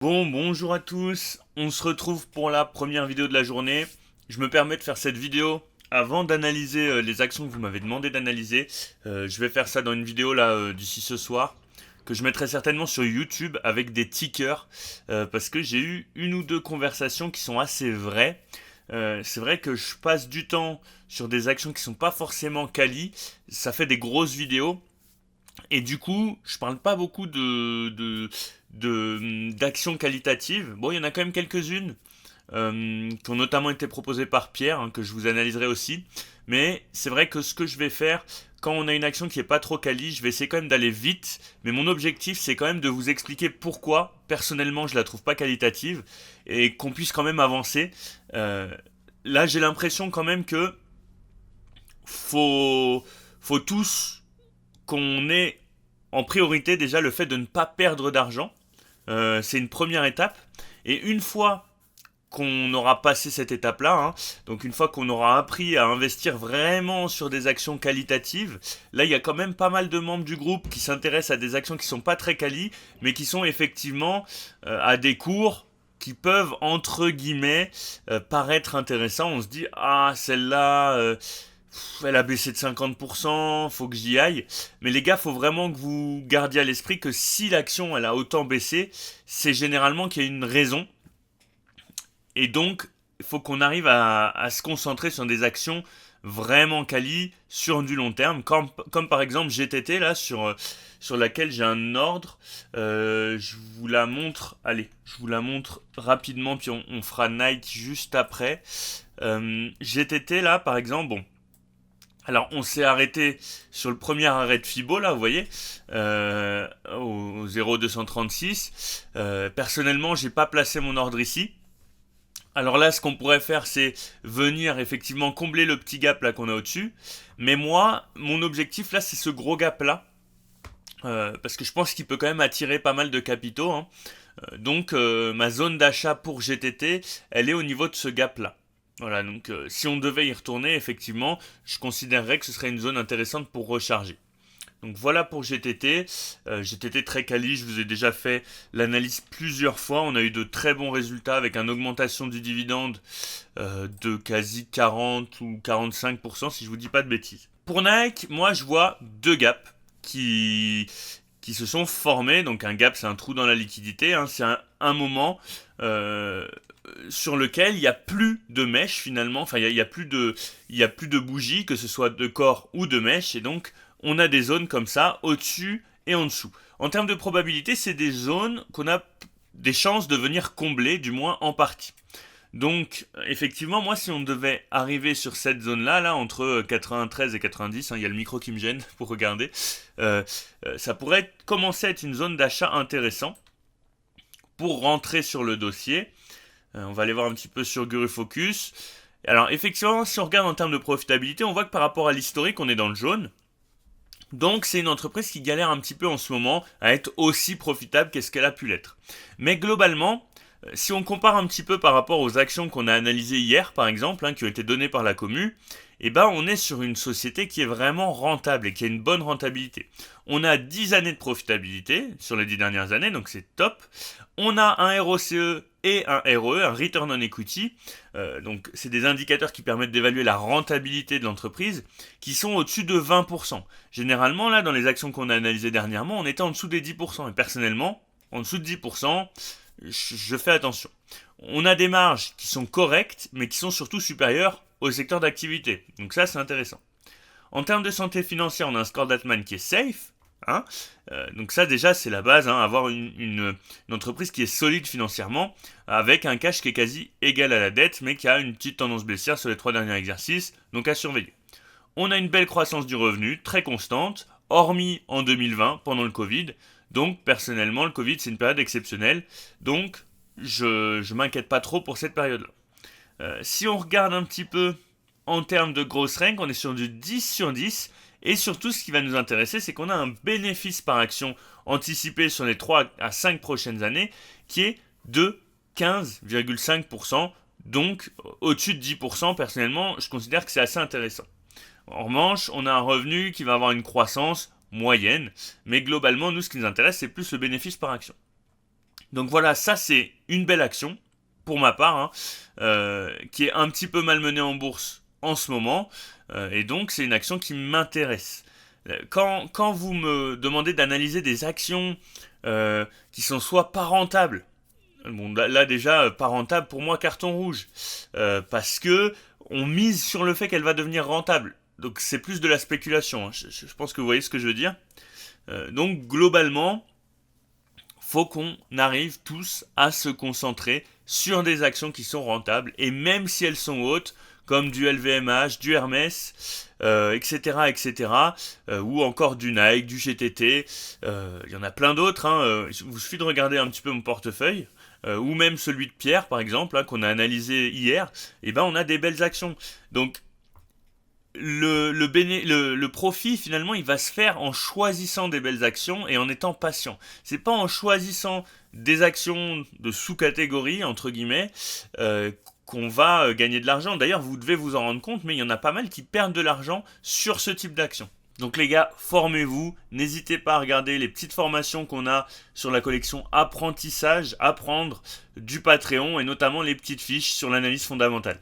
Bonjour à tous, on se retrouve pour la première vidéo de la journée. Je me permets de faire cette vidéo avant d'analyser les actions que vous m'avez demandé d'analyser. Je vais faire ça dans une vidéo là d'ici ce soir, que je mettrai certainement sur YouTube avec des tickers, parce que j'ai eu une ou deux conversations qui sont assez vraies. C'est vrai que je passe du temps sur des actions qui sont pas forcément quali, ça fait des grosses vidéos. Et du coup, je parle pas beaucoup d'actions qualitatives. Bon, il y en a quand même quelques-unes qui ont notamment été proposées par Pierre, que je vous analyserai aussi. Mais c'est vrai que ce que je vais faire, quand on a une action qui est pas trop quali, je vais essayer quand même d'aller vite. Mais mon objectif, c'est quand même de vous expliquer pourquoi, personnellement, je la trouve pas qualitative et qu'on puisse quand même avancer. Euh, Là, j'ai l'impression quand même que faut, faut tous qu'on ait en priorité déjà le fait de ne pas perdre d'argent. C'est une première étape. Et une fois qu'on aura passé cette étape-là, donc une fois qu'on aura appris à investir vraiment sur des actions qualitatives, là il y a quand même pas mal de membres du groupe qui s'intéressent à des actions qui sont pas très quali, mais qui sont effectivement à des cours qui peuvent entre guillemets paraître intéressants. On se dit ah celle-là elle a baissé de 50%, faut que j'y aille. Mais les gars, faut vraiment que vous gardiez à l'esprit que si l'action elle a autant baissé, c'est généralement qu'il y a une raison. Et donc, il faut qu'on arrive à se concentrer sur des actions vraiment quali sur du long terme, comme par exemple GTT là sur laquelle j'ai un ordre. Je vous la montre. Allez, je vous la montre rapidement, puis on fera Night juste après. GTT là, par exemple, bon. Alors, on s'est arrêté sur le premier arrêt de Fibo, là, vous voyez, au 0,236. Personnellement, j'ai pas placé mon ordre ici. Alors là, ce qu'on pourrait faire, c'est venir effectivement combler le petit gap là qu'on a au-dessus. Mais moi, mon objectif là, c'est ce gros gap là. Parce que je pense qu'il peut quand même attirer pas mal de capitaux, hein. Donc ma zone d'achat pour GTT, elle est au niveau de ce gap-là. Voilà, donc si on devait y retourner, effectivement, je considérerais que ce serait une zone intéressante pour recharger. Donc voilà pour GTT. GTT très quali, je vous ai déjà fait l'analyse plusieurs fois. On a eu de très bons résultats avec une augmentation du dividende de quasi 40 ou 45% si je vous dis pas de bêtises. Pour Nike, moi je vois deux gaps qui se sont formés. Donc un gap, c'est un trou dans la liquidité. C'est un moment sur lequel il n'y a plus de mèche finalement. Enfin, il y a plus de bougies, que ce soit de corps ou de mèche. Et donc, on a des zones comme ça, au-dessus et en dessous. En termes de probabilité, c'est des zones qu'on a des chances de venir combler, du moins en partie. Donc, effectivement, moi, si on devait arriver sur cette zone-là, là, entre 93 et 90, il y a le micro qui me gêne pour regarder, ça pourrait commencer à être une zone d'achat intéressant pour rentrer sur le dossier. On va aller voir un petit peu sur Guru Focus. Alors, effectivement, si on regarde en termes de profitabilité, on voit que par rapport à l'historique, on est dans le jaune. Donc c'est une entreprise qui galère un petit peu en ce moment à être aussi profitable qu'est-ce qu'elle a pu l'être. Mais globalement, si on compare un petit peu par rapport aux actions qu'on a analysées hier, par exemple, qui ont été données par la commu, eh ben on est sur une société qui est vraiment rentable et qui a une bonne rentabilité. On a 10 années de profitabilité sur les 10 dernières années, donc c'est top. On a un ROCE et un ROE, un Return on Equity. Donc c'est des indicateurs qui permettent d'évaluer la rentabilité de l'entreprise, qui sont au-dessus de 20%. Généralement, là, dans les actions qu'on a analysées dernièrement, on était en dessous des 10%. Et personnellement, en dessous de 10%, je fais attention. On a des marges qui sont correctes, mais qui sont surtout supérieures au secteur d'activité. Donc ça, c'est intéressant. En termes de santé financière, on a un score d'Atman qui est safe. Donc ça, déjà, c'est la base, avoir une entreprise qui est solide financièrement, avec un cash qui est quasi égal à la dette, mais qui a une petite tendance baissière sur les 3 derniers exercices, donc à surveiller. On a une belle croissance du revenu, très constante, hormis en 2020, pendant le Covid. Donc, personnellement, le Covid, c'est une période exceptionnelle. Donc, je m'inquiète pas trop pour cette période-là. Si on regarde un petit peu en termes de grosse rank, on est sur du 10 sur 10. Et surtout, ce qui va nous intéresser, c'est qu'on a un bénéfice par action anticipé sur les 3 à 5 prochaines années qui est de 15,5%. Donc, au-dessus de 10%, personnellement, je considère que c'est assez intéressant. En revanche, on a un revenu qui va avoir une croissance moyenne, mais globalement, nous, ce qui nous intéresse, c'est plus le bénéfice par action. Donc voilà, ça c'est une belle action, pour ma part, hein, qui est un petit peu malmenée en bourse en ce moment, et donc c'est une action qui m'intéresse. Quand vous me demandez d'analyser des actions qui sont soit pas rentables, bon là déjà pas rentable pour moi carton rouge, parce que on mise sur le fait qu'elle va devenir rentable. Donc c'est plus de la spéculation, hein. Je pense que vous voyez ce que je veux dire. Donc globalement, faut qu'on arrive tous à se concentrer sur des actions qui sont rentables, et même si elles sont hautes, comme du LVMH, du Hermès, etc., etc., ou encore du Nike, du GTT, il y en a plein d'autres, hein, il vous suffit de regarder un petit peu mon portefeuille, ou même celui de Pierre, par exemple, hein, qu'on a analysé hier, et ben on a des belles actions. Donc le profit finalement il va se faire en choisissant des belles actions et en étant patient. C'est pas en choisissant des actions de sous-catégorie entre guillemets qu'on va gagner de l'argent. D'ailleurs vous devez vous en rendre compte, mais il y en a pas mal qui perdent de l'argent sur ce type d'action. Donc les gars, formez-vous, n'hésitez pas à regarder les petites formations qu'on a sur la collection apprentissage, apprendre du Patreon, et notamment les petites fiches sur l'analyse fondamentale.